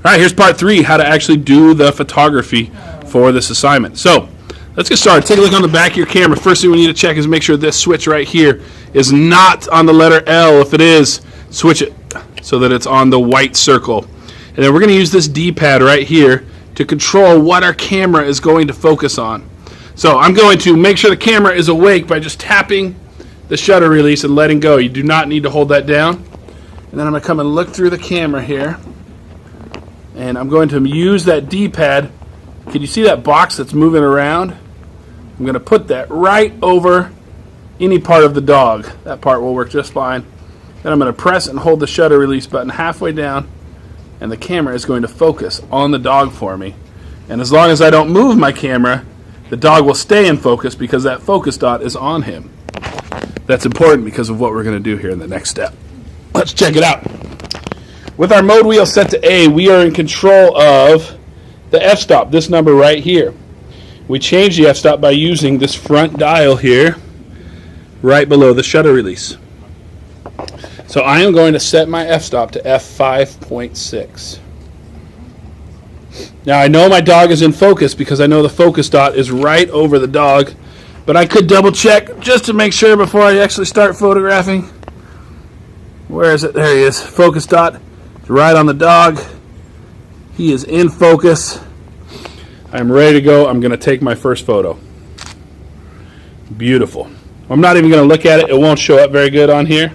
All right, here's part 3, how to actually do the photography for this assignment. So let's get started. Take a look on the back of your camera. First thing we need to check is make sure this switch right here is not on the letter L. If it is, switch it so that it's on the white circle. And then we're going to use this D-pad right here to control what our camera is going to focus on. So I'm going to make sure the camera is awake by just tapping the shutter release and letting go. You do not need to hold that down. And then I'm going to come and look through the camera here. And I'm going to use that D-pad. Can you see that box that's moving around? I'm going to put that right over any part of the dog. That part will work just fine. Then I'm going to press and hold the shutter release button halfway down, and the camera is going to focus on the dog for me. And as long as I don't move my camera, the dog will stay in focus because that focus dot is on him. That's important because of what we're going to do here in the next step. Let's check it out. With our mode wheel set to A, we are in control of the f-stop, this number right here. We change the f-stop by using this front dial here, right below the shutter release. So I am going to set my f-stop to f5.6. Now I know my dog is in focus because I know the focus dot is right over the dog, but I could double check just to make sure before I actually start photographing. Where is it? There he is. Focus dot. Right on the dog. He is in focus. I'm ready to go. I'm going to take my first photo. Beautiful. I'm not even going to look at it. It won't show up very good on here.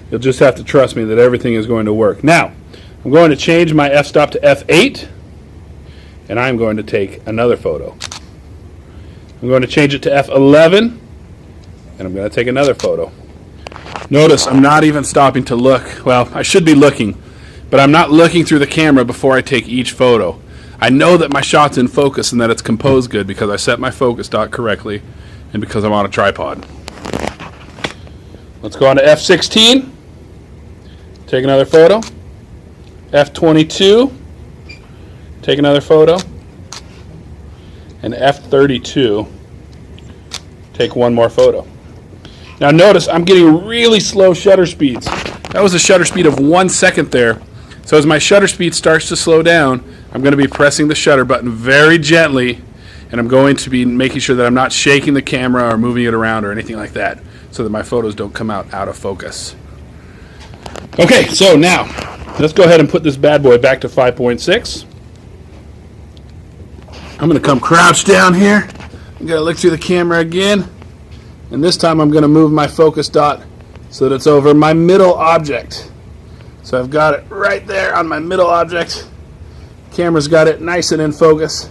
You'll just have to trust me that everything is going to work. Now, I'm going to change my f-stop to f8, and I'm going to take another photo. I'm going to change it to f11, and I'm going to take another photo. Notice I'm not even stopping to look. Well, I should be looking, but I'm not looking through the camera before I take each photo. I know that my shot's in focus and that it's composed good because I set my focus dot correctly and because I'm on a tripod. Let's go on to f16. Take another photo. f22. Take another photo. And f32. Take one more photo. Now notice I'm getting really slow shutter speeds. That was a shutter speed of 1 second there. So as my shutter speed starts to slow down, I'm going to be pressing the shutter button very gently, and I'm going to be making sure that I'm not shaking the camera or moving it around or anything like that so that my photos don't come out of focus. Okay, so now let's go ahead and put this bad boy back to 5.6. I'm going to come crouch down here. I'm going to look through the camera again. And this time I'm going to move my focus dot so that it's over my middle object. So I've got it right there on my middle object. Camera's got it nice and in focus.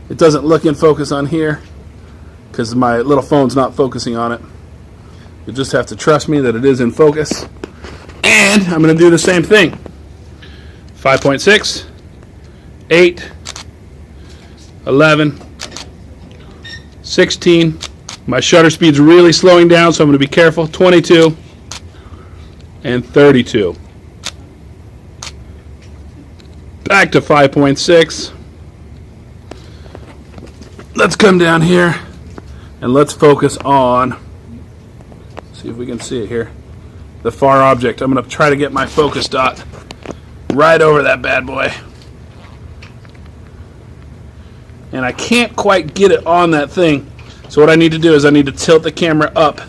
It doesn't look in focus on here because my little phone's not focusing on it. You just have to trust me that it is in focus. And I'm going to do the same thing. 5.6, 8, 11, 16. My shutter speed's really slowing down, so I'm going to be careful. 22 and 32. Back to 5.6. Let's come down here and let's focus on, see if we can see it here, the far object. I'm going to try to get my focus dot right over that bad boy. And I can't quite get it on that thing. So what I need to do is I need to tilt the camera up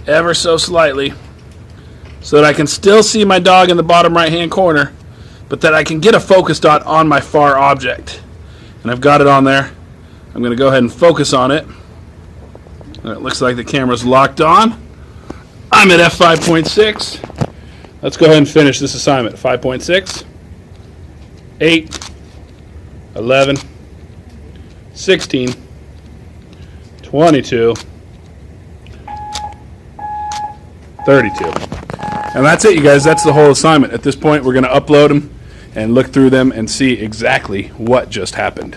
ever so slightly so that I can still see my dog in the bottom right hand corner, but that I can get a focus dot on my far object. And I've got it on there. I'm going to go ahead and focus on it. And it looks like the camera's locked on. I'm at f5.6. Let's go ahead and finish this assignment. 5.6, 8, 11, 16, 22, 32. And that's it, you guys. That's the whole assignment. At this point, we're going to upload them and look through them and see exactly what just happened.